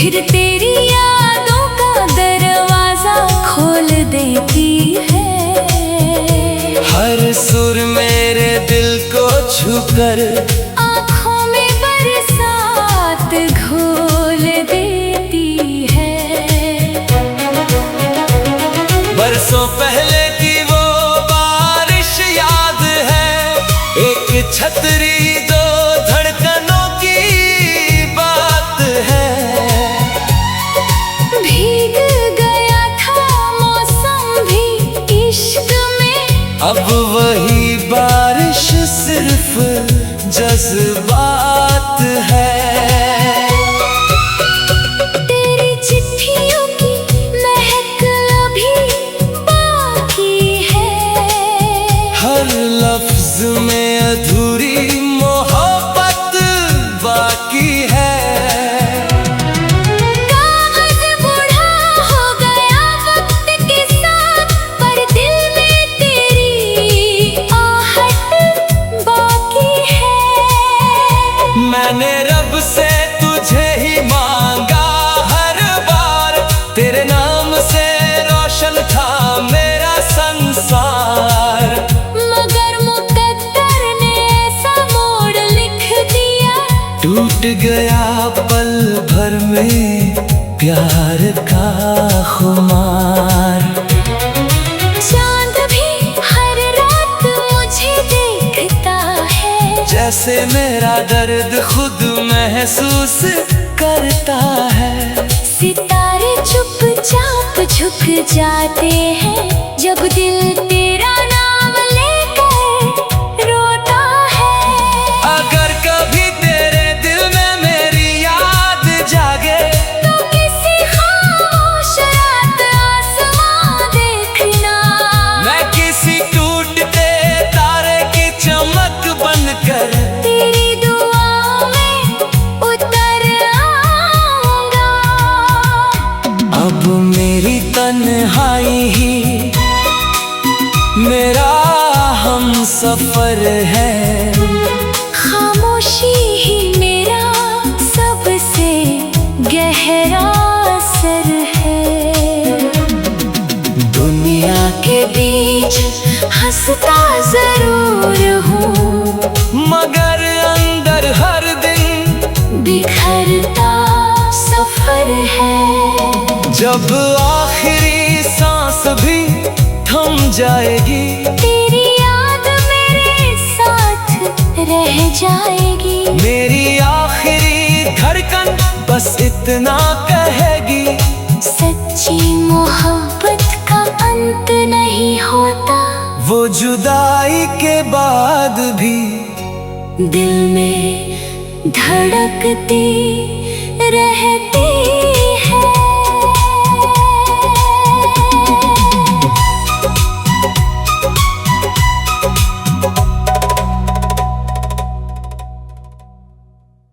फिर तेरी यादों का दरवाजा खोल देती है। हर सुर मेरे दिल को छूकर आँखों में बरसात घोल देती है। बरसों पहले की वो बारिश याद है, एक छतरी दो धड़कनों की बात है। भीग गया था मौसम भी इश्क में, अब वही बारिश सिर्फ जज्बात है। तेरी चिट्ठियों की महक अभी बाकी है। हर लफ्ज में अधूरी मोहब्बत बाकी है। कागज बूढ़ा हो गया वक्त के साथ, पर दिल में तेरी आहट बाकी है। मैंने रब से तुझे ही मांगा हर बार, तेरे नाम से रोशन था मेरा संसार। मगर मुकद्दर ने ऐसा मोड़ लिख दिया, टूट गया पल भर में प्यार का खुमार। चांद भी हर रात मुझे देखता है, जैसे मेरा दर्द खुद महसूस करता है। सितारे चुपचाप झुक जाते हैं जब दिल तेरा नाम लेकर रोता है। अगर कभी तेरे दिल में मेरी याद जागे, तो किसी खामोश रात आसमां देखना, मैं किसी टूटते तारे की चमक बनकर तेरी दुआ में उतर आऊंगा। अब मेरी तन्हाई ही मेरा हम सफर है। खामोशी ही मेरा सबसे गहरा असर है। दुनिया के बीच हंसता जरूर हूँ, मगर अंदर हर दिन बिखरता सफर है। जब आखिरी सांस भी थम जाएगी, तेरी याद मेरे साथ रह जाएगी। मेरी आखिरी धड़कन बस इतना कहेगी, सच्ची मोहब्बत का अंत नहीं होता, वो जुदाई के बाद भी दिल में धड़कती रहती है।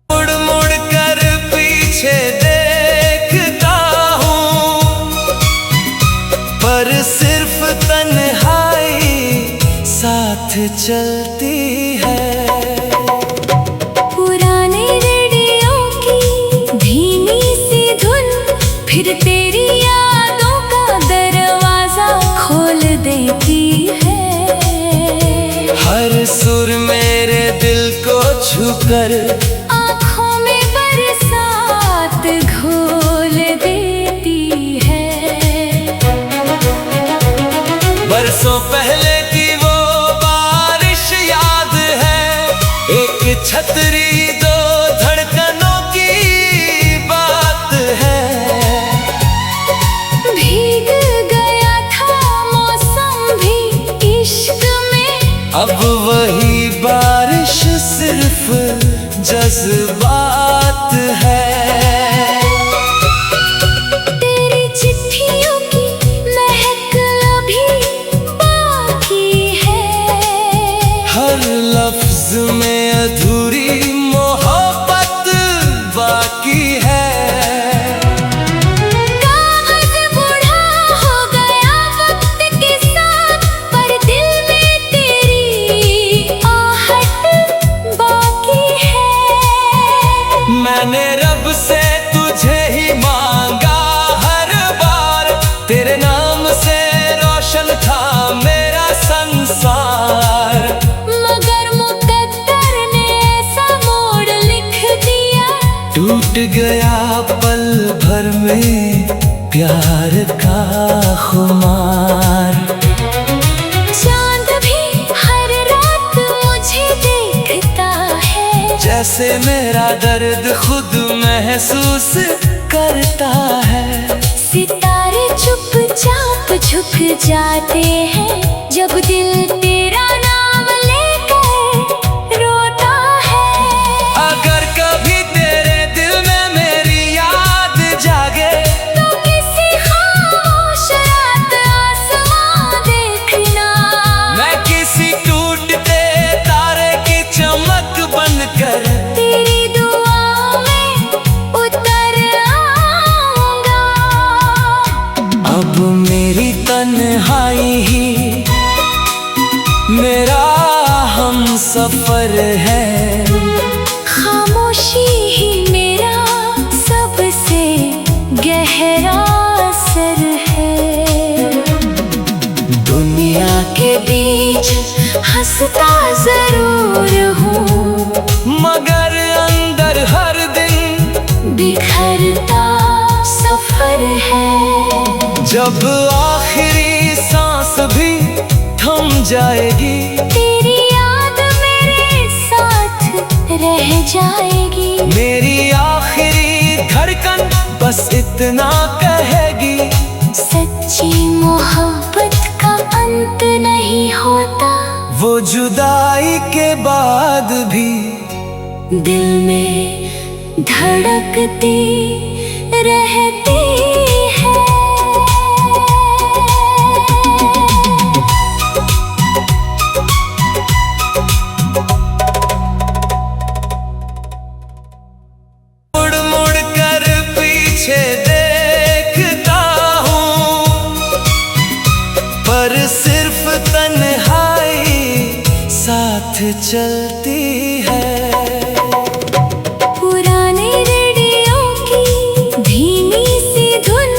मुड़ मुड़ कर पीछे देखता हूँ, पर सिर्फ तन्हाई साथ चलती है। पुराने रेडियो की धीमी सी धुन फिर तेरी यादों का दरवाजा खोल देती है। हर सुर मेरे दिल को छूकर आँखों में बरसात घोल देती है। बरसों पहले की वो बारिश याद है, एक छतरी दो धड़कनों की बात है। भीग गया था मौसम भी इश्क में, अब वही बारिश सिर्फ जज्बात है। तेरी चिट्ठियों की महक अभी बाकी है। हर लफ्ज में अधूरी मोहब्बत बाकी है। कागज बूढ़ा हो गया वक्त के साथ, पर दिल में तेरी आहट बाकी है। टूट गया पल भर में प्यार का खुमार। चांद भी हर रात मुझे देखता है, जैसे मेरा दर्द खुद महसूस करता है। सितारे चुपचाप झुक जाते हैं जब दिल तेरा नाम लेकर रोता है। अगर कभी तेरे दिल में मेरी याद जागे, तो किसी खामोश रात आसमां देखना, मैं किसी टूटते तारे की चमक बनकर तेरी दुआ में उतर आऊंगा। अब मेरी तन्हाई ही मेरा हम सफर है। खामोशी ही मेरा सबसे गहरा असर है। दुनिया के बीच हंसता जरूर हूँ, मगर अंदर हर दिन बिखरता सफर है। जब आखिरी सांस भी थम जाएगी, तेरी याद मेरे साथ रह जाएगी। मेरी आखिरी धड़कन बस इतना कहेगी, सच्ची मोहब्बत का अंत नहीं होता, वो जुदाई के बाद भी दिल में धड़कती रहती है। मुड़ मुड़ कर पीछे देखता हूँ, पर सिर्फ तन्हाई साथ चलती है। पुराने रेडियो की धीमी सी धुन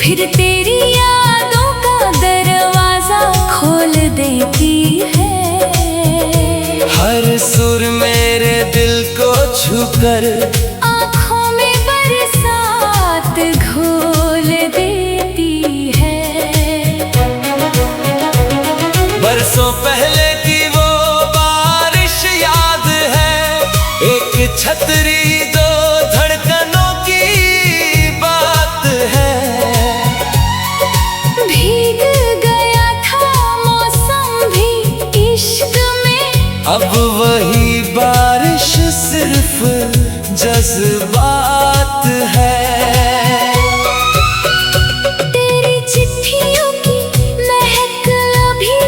फिर तेरी यादों का दरवाजा खोल देती है। हर सुर मेरे दिल को छूकर आँखों में बरसात घोल देती है। बरसों पहले की वो बारिश याद है, एक छतरी दो धड़कनों की बात है। भीग गया था मौसम भी इश्क में, अब वही बारिश सिर्फ जज्बात है। तेरी चिट्ठियों की महक अभी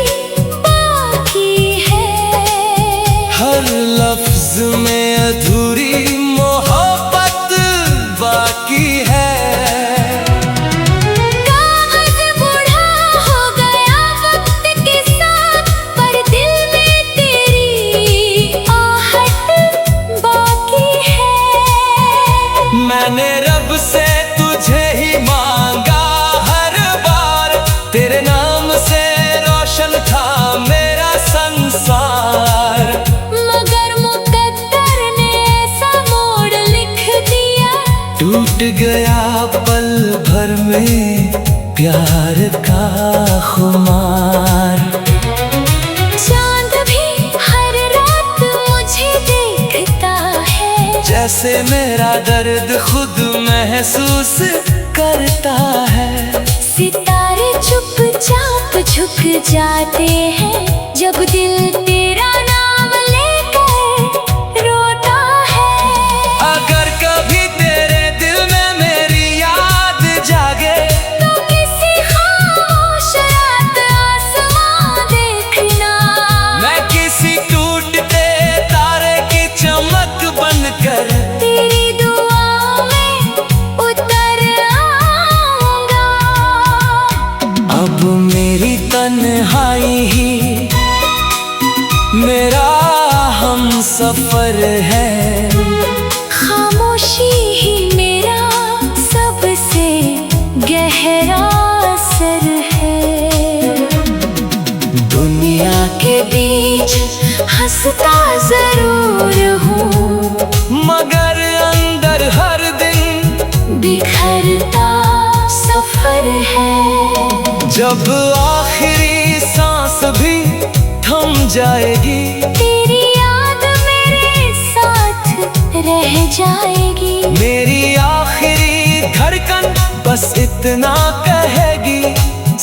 बाकी है। हर लफ्ज में अधूरी मोहब्बत बाकी है। कागज बूढ़ा हो गया वक्त के साथ, पर दिल में तेरी आहट बाकी है। मैंने रब से तुझे ही मांगा हर बार, तेरे नाम से रोशन था मेरा संसार। मगर मुकद्दर ने ऐसा मोड़ लिख दिया, टूट गया पल भर में प्यार का खुमार। चांद भी हर रात मुझे देखता है, जैसे मेरा दर्द खुद महसूस करता है। सितारे चुपचाप झुक जाते हैं जब दिल तेरा नाम लेकर रोता है। अगर कभी तेरे दिल में मेरी याद जागे, तो किसी खामोश रात आसमां देखना, मैं किसी टूटते तारे की चमक बनकर तेरी दुआ में उतर आऊंगा। अब मेरी तन्हाई ही मेरा हम सफर है। खामोशी ही मेरा सबसे गहरा असर है। दुनिया के बीच हंसता जरूर हूँ, मगर अंदर हर जब आखिरी सांस भी थम जाएगी, तेरी याद मेरे साथ रह जाएगी। मेरी आखिरी धड़कन बस इतना कहेगी,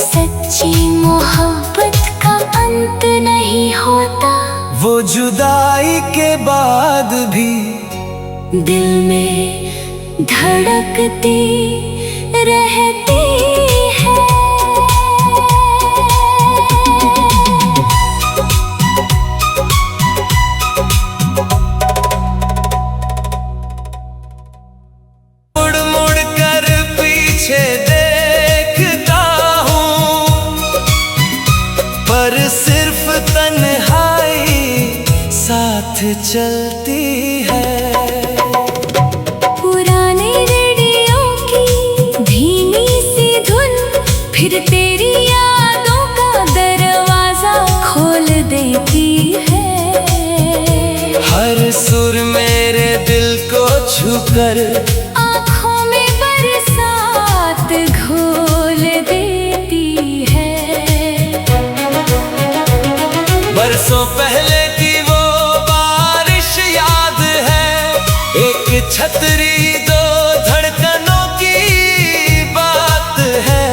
सच्ची मोहब्बत का अंत नहीं होता। वो जुदाई के बाद भी दिल में धड़कती रहती है। मुड़ मुड़ कर पीछे देखता हूँ, पर सिर्फ तन्हाई साथ चलती है। पुराने रेडियो की धीमी सी धुन फिर तेरी यादों का दरवाजा खोल देती है। हर सुर मेरे दिल को छूकर आँखों में बरसात घोल देती है। बरसों पहले की वो बारिश याद है, एक छतरी दो धड़कनों की बात है।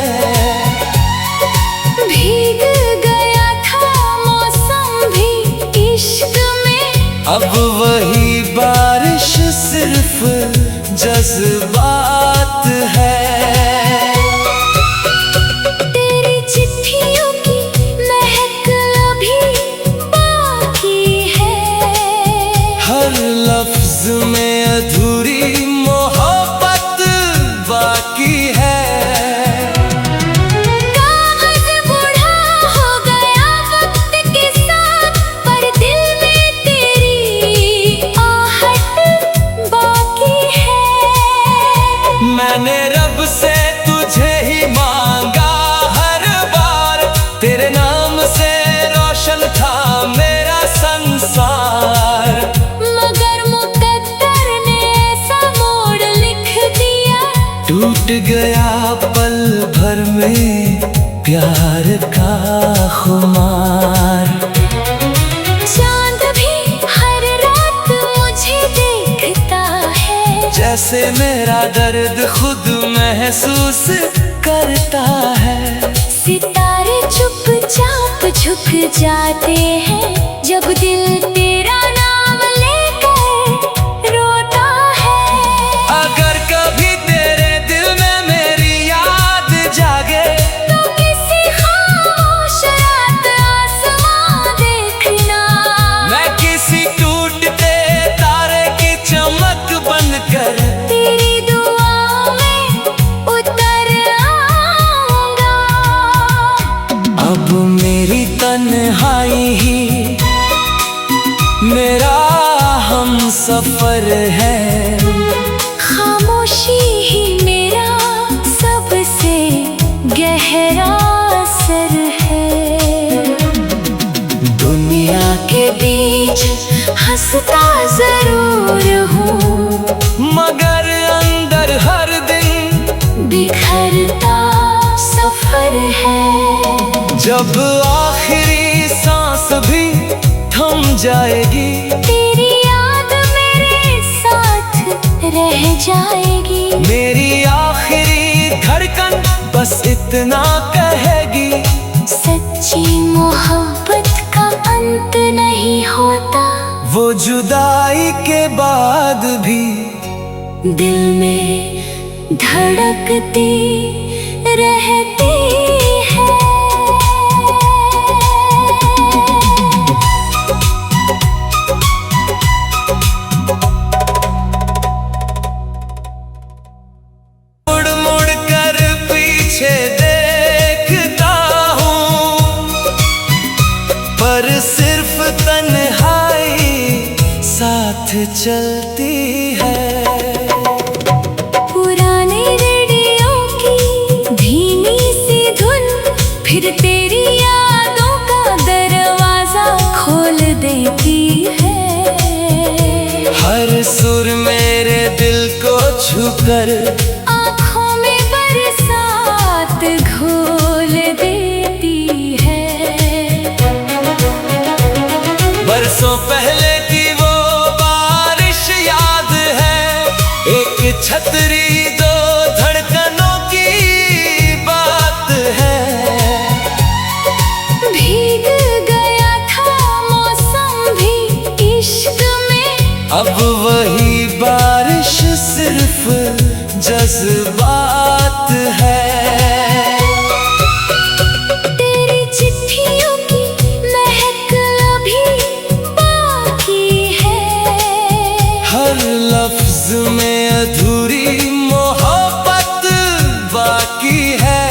भीग गया था मौसम भी इश्क में, अब वही बारिश सिर्फ जज्बात है। तेरी चिट्ठियों की महक अभी बाकी है। हर लफ्ज में अधूरी मोहब्बत बाकी है। कागज बूढ़ा हो गया वक्त के साथ, पर दिल में तेरी आहट बाकी है। मैंने रब से तुझे ही मांगा हर बार, तेरे नाम से रोशन था मेरा संसार। मगर मुकद्दर ने ऐसा मोड़ लिख दिया, टूट गया पल भर में प्यार का खुमार। चांद भी हर रात मुझे देखता है, जैसे मेरा दर्द खुद महसूस करता है। सितारे चुपचाप झुक जाते हैं जब दिल तेरा नाम लेकर रोता है। अगर कभी तेरे दिल में मेरी याद जागे, तो किसी खामोश रात आसमां देखना, मैं किसी टूटते तारे की चमक बनकर तेरी दुआ में उतर आऊंगा। अब मेरी तन्हाई ही मेरा हम सफर है। खामोशी ही मेरा सबसे गहरा असर है। दुनिया के बीच हंसता जरूर हूँ, मगर अंदर हर दिन बिखरता सफर है। जब आखिरी सांस भी थम जाएगी, तेरी याद मेरे साथ रह जाएगी। मेरी आखिरी धड़कन बस इतना कहेगी, सच्ची मोहब्बत का अंत नहीं होता। वो जुदाई के बाद भी दिल में धड़कती रहती है। मुड़ मुड़ कर पीछे देखता हूँ, पर सिर्फ तन्हाई साथ चलती है। पुराने रेडियो की धीमी सी धुन फिर तेरी यादों का दरवाजा खोल देती है। हर सुर मेरे दिल को छूकर आँखों में बरसात घोल दे छतरी दो धड़कनों की बात है। भीग गया था मौसम भी इश्क में, अब वही बारिश सिर्फ जज्बात है। तेरी चिट्ठियों की महक अभी बाकी है, हर लफ्ज में अधूरी मोहब्बत बाकी है।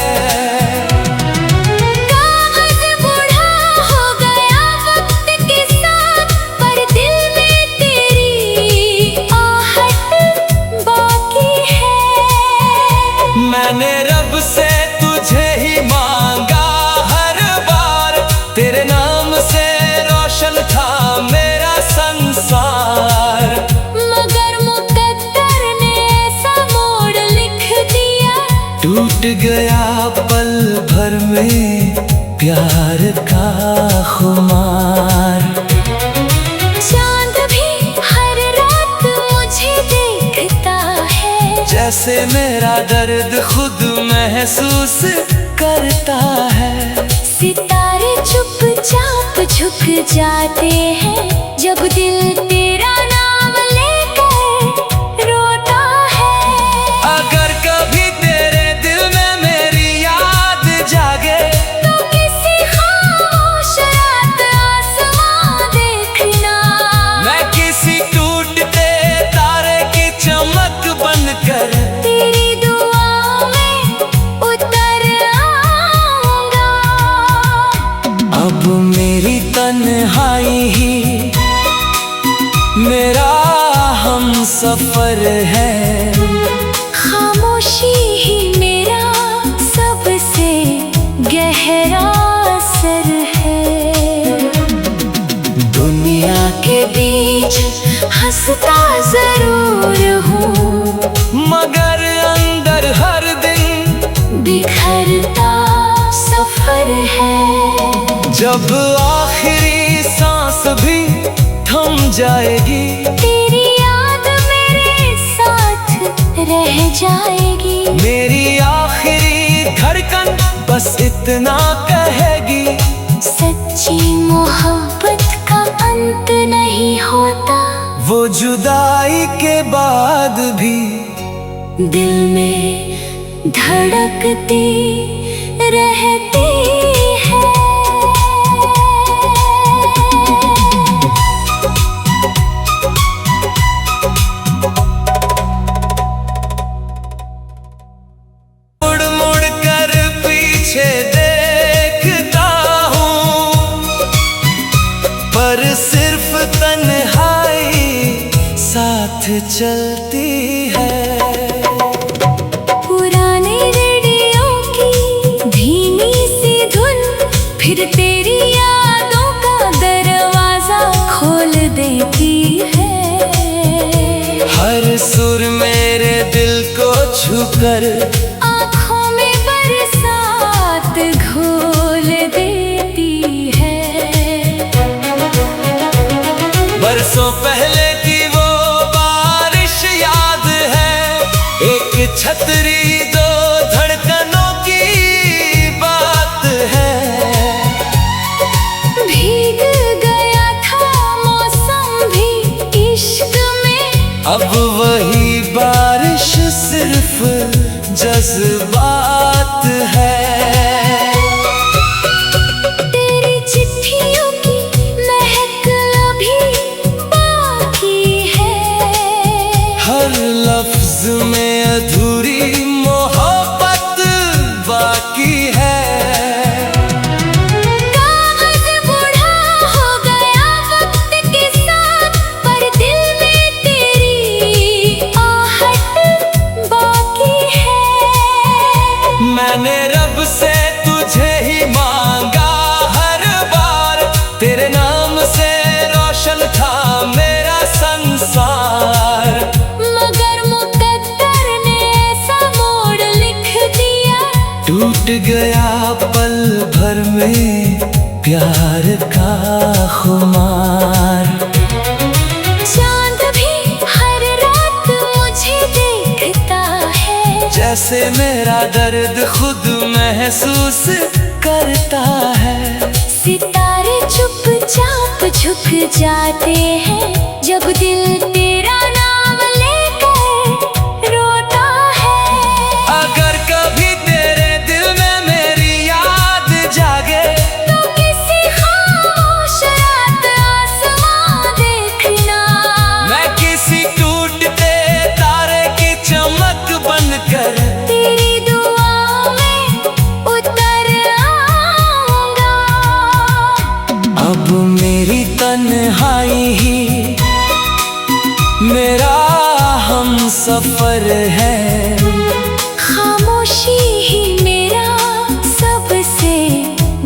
कागज बूढ़ा हो गया वक्त के साथ, पर दिल में तेरी आहट बाकी है। मैंने रब से तुझे ही मांगा हर बार, तेरे नाम से रोशन था मेरा संसार। मगर मुकद्दर ने ऐसा मोड़ लिख दिया, टूट गया पल भर में प्यार का खुमार। चांद भी हर रात मुझे देखता है, जैसे मेरा दर्द खुद महसूस करता है। सितारे चुपचाप झुक जाते हैं जब दिल तेरा नाम लेकर रोता है। अगर कभी तेरे दिल में मेरी याद जागे, तो किसी खामोश रात आसमां देखना, मैं किसी टूटते तारे की चमक बनकर तेरी दुआ में उतर आऊंगा। अब मेरी तन्हाई ही मेरा हम सफर है। खामोशी ही मेरा सबसे गहरा असर है। दुनिया के बीच हंसता जरूर हूँ, मगर अंदर हर दिन बिखरता सफर है। जब आखिरी सांस भी थम जाएगी, तेरी याद मेरे साथ रह जाएगी। मेरी आखिरी धड़कन बस इतना कहेगी, सच्ची मोहब्बत का अंत नहीं होता, वो जुदाई के बाद भी दिल में धड़कती रहती है। मुड़ मुड़ कर पीछे देखता हूँ, पर सिर्फ तन्हाई साथ चलती है। पुराने रेडियो की धीमी सी धुन फिर तेरी यादों का दरवाजा खोल देती है। हर सुर मेरे दिल को छूकर आँखों में बरसात घोल देती है। बरसों पहले की वो बारिश याद है, एक छतरी दो धड़कनों की बात है। भीग गया था मौसम भी इश्क में, अब वही बारिश सिर्फ जज्बात है। तेरी चिट्ठियों की महक अभी बाकी है, हर लफ्ज में अधूरी मोहब्बत बाकी है। कागज बूढ़ा हो गया वक्त के साथ, पर दिल में तेरी आहट बाकी है। मैंने रब से तुझे ही मांगा हर बार, तेरे नाम से रोशन था मेरा संसार। मगर मुकद्दर ने ऐसा मोड़ लिख दिया, टूट गया पल भर में प्यार का खुमार। चांद भी हर रात मुझे देखता जैसे मेरा दर्द खुद महसूस करता है। सितारे चुपचाप झुक जाते हैं जब दिल तेरा नाम लेकर रोता है। अगर कभी तेरे दिल में मेरी याद जागे तो किसी खामोश रात आसमां देखना, मैं किसी टूटते तारे की चमक बनकर तेरी दुआ में उतर आऊंगा। अब मेरी तन्हाई ही मेरा हम सफर है। खामोशी ही मेरा सबसे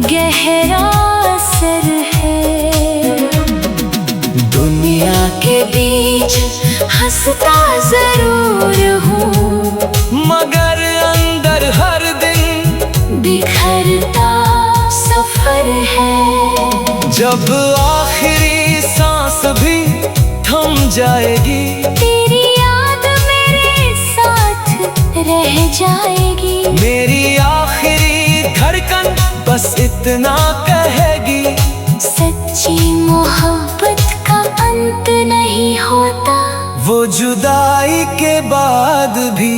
गहरा असर है। दुनिया के बीच हंसता जरूर हूँ, मगर अंदर हर दिन बिखरता सफर है। जब आखिरी सांस भी थम जाएगी तेरी याद मेरे साथ रह जाएगी। मेरी आखिरी धड़कन बस इतना कहेगी, सच्ची मोहब्बत का अंत नहीं होता, वो जुदाई के बाद भी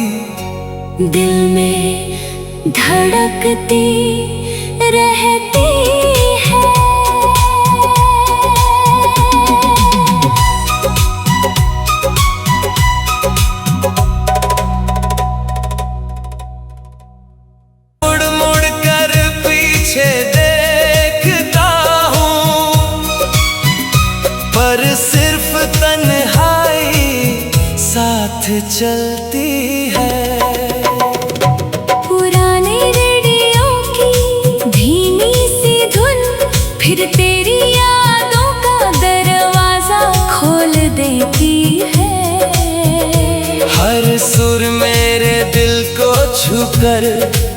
दिल में धड़कती रहती है। मुड़ मुड़ कर पीछे देखता हूँ, पर सिर्फ तन्हाई साथ चलती है। पुराने रेडियो की धीमी सी धुन फिर तेरी यादों का दरवाजा खोल देती है। हर सुर मेरे दिल को छूकर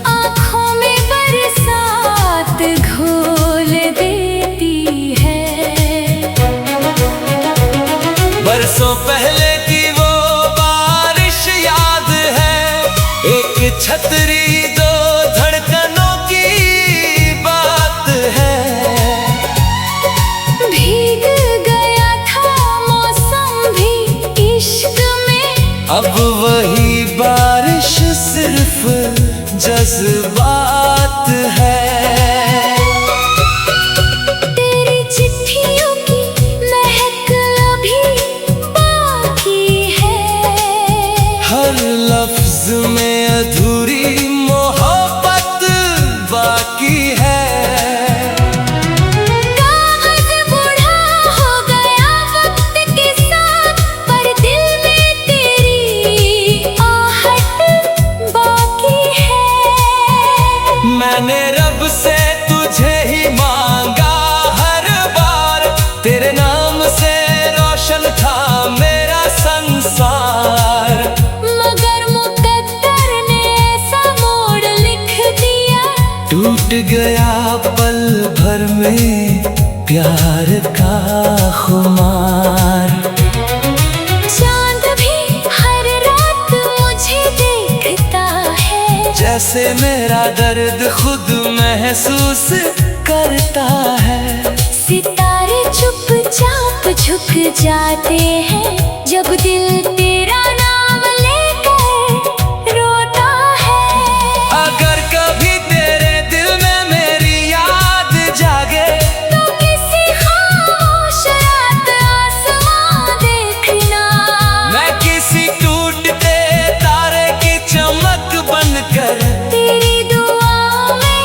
आँखों में बरसात घोल देती है। बरसों पहले की वो बारिश याद है, एक छतरी दो धड़कनों की बात है। भीग गया था मौसम भी इश्क में, अब वही बारिश सिर्फ जज्बात है। तेरी चिट्ठियों की महक अभी बाकी है। हर लफ्ज में अधूरी मोहब्बत बाकी है। कागज बूढ़ा हो गया वक्त के साथ, पर दिल में तेरी आहट बाकी है। मैंने रब से तुझे ही मांगा हर बार, तेरे नाम से रोशन था मेरा संसार। मगर मुकद्दर ने ऐसा मोड़ लिख दिया, टूट गया पल भर में प्यार का खुमार। चांद भी हर रात मुझे देखता है, जैसे मेरा दर्द खुद महसूस करता है। सितारे चुपचाप झुक जाते हैं जब दिल तेरा नाम लेकर रोता है। अगर कभी तेरे दिल में मेरी याद जागे तो किसी खामोश रात आसमां देखना, मैं किसी टूटते तारे की चमक बनकर तेरी दुआ में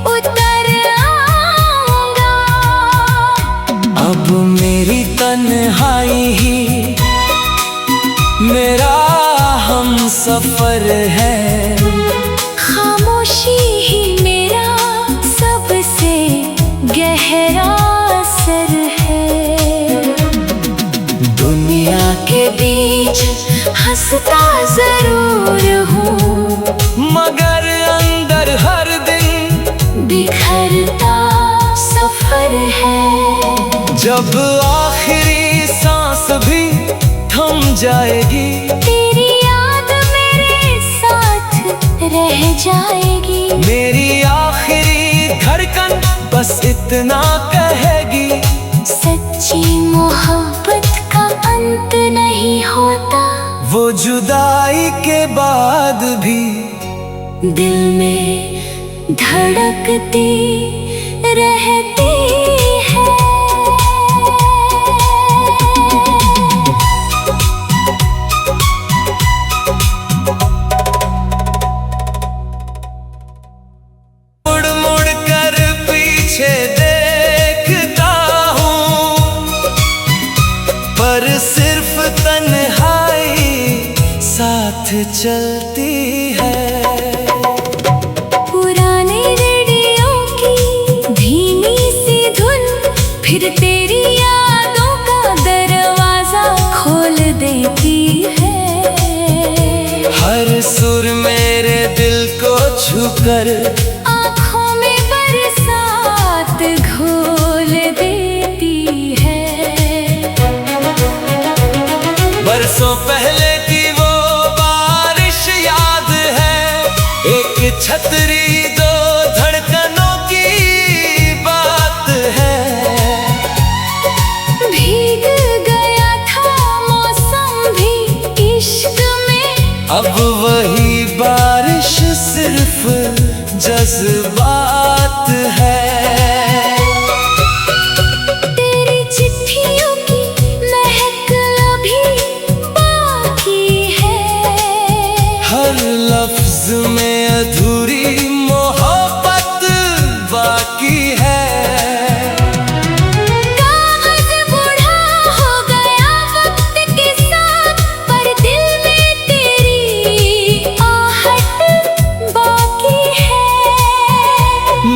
उतर आऊंगा। अब मेरी तन्हाई ही मेरा हम सफर है। खामोशी ही मेरा सबसे गहरा असर है। दुनिया के बीच हंसता जरूर हूँ, मगर अंदर हर दिन बिखरता सफर है। जब आखिरी सांस भी थम जाएगी तेरी याद मेरे साथ रह जाएगी। मेरी आखिरी धड़कन बस इतना कहेगी, सच्ची मोहब्बत का अंत नहीं होता। वो जुदाई के बाद भी दिल में धड़कती रहती है। मुड़ मुड़ कर पीछे देखता हूँ, पर सिर्फ तन्हाई साथ चलती है। पुराने रेडियो की धीमी सी धुन फिर तेरी यादों का दरवाजा खोल देती है। हर सुर मेरे दिल को छूकर आँखों में बरसात घोल देती है। बरसों पहले की वो बारिश याद है, एक छतरी दो धड़कनों की बात है। भीग गया था मौसम भी इश्क में, अब वही बारिश सिर्फ जज्बात है। तेरी चिट्ठियों की महक अभी बाकी है। हर लफ्ज में अधूरी मोहब्बत बाकी है। कागज बूढ़ा हो गया वक्त के साथ, पर दिल में तेरी आहट बाकी है।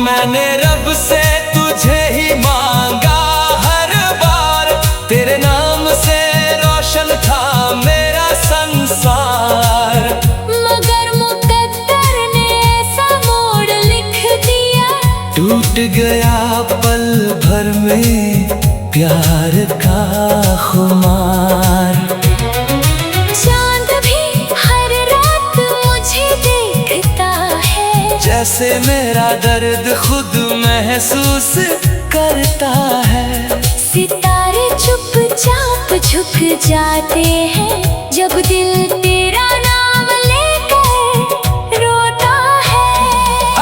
मैंने रब से तुझे ही मांगा हर बार, तेरे नाम से रोशन था मेरा संसार। मगर मुकद्दर ने ऐसा मोड़ लिख दिया, टूट गया पल भर में प्यार का खुमार। चांद भी हर रात मुझे देखता है, जैसे मेरा दर्द खुद महसूस करता है। सितारे चुपचाप झुक जाते हैं जब दिल तेरा नाम लेकर रोता है।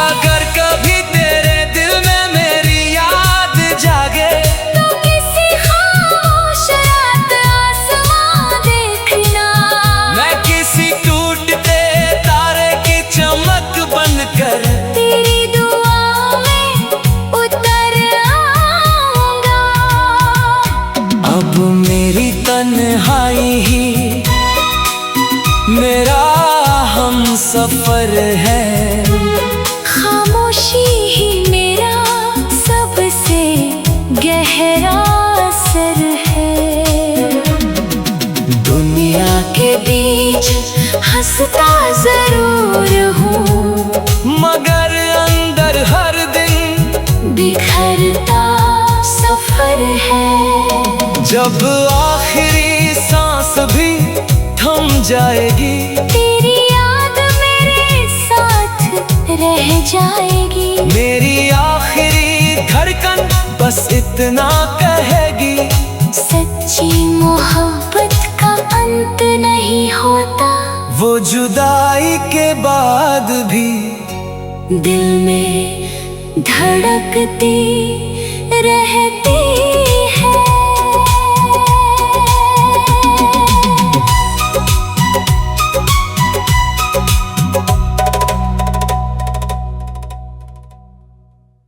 अगर कभी तेरे दिल में मेरी याद जागे, तो किसी खामोश रात आसमां देखना, मैं किसी टूटते तारे की चमक बनकर तेरी दुआ में उतर आऊंगा। अब मेरी तन्हाई ही मेरा हम सफर है। खामोशी ही मेरा सबसे गहरा असर है। दुनिया के बीच हंसता जरूर हूँ, मगर अंदर हर दिन बिखरता सफर है। जब आखिरी सांस भी थम जाएगी, तेरी याद मेरे साथ रह जाएगी। मेरी आखिरी धड़कन बस इतना कहेगी, सच्ची मोहब्बत का अंत नहीं होता। वो जुदाई के बाद भी दिल में धड़कती रहती है।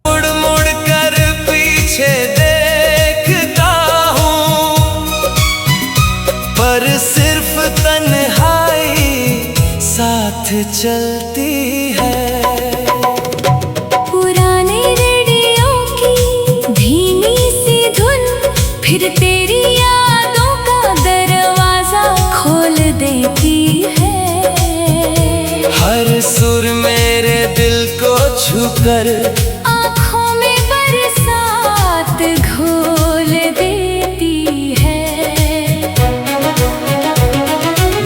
मुड़ मुड़ कर पीछे देखता हूँ, पर सिर्फ तन्हाई साथ चलती है। पुराने रेडियो की धीमी सी धुन फिर तेरी यादों का दरवाजा खोल देती है। हर सुर मेरे दिल को छूकर आँखों में बरसात घोल देती है।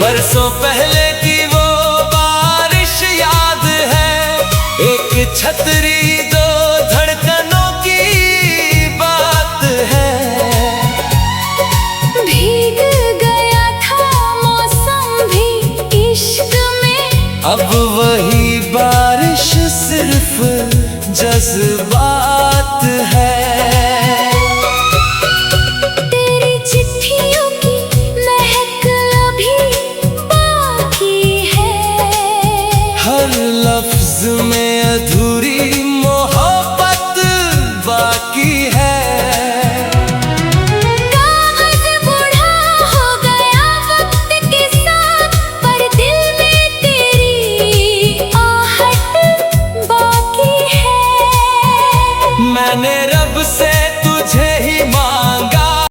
बरसों पहले की वो बारिश याद छतरी दो धड़कनों की बात है। भीग गया था मौसम भी इश्क में, अब वही बारिश सिर्फ जज्बा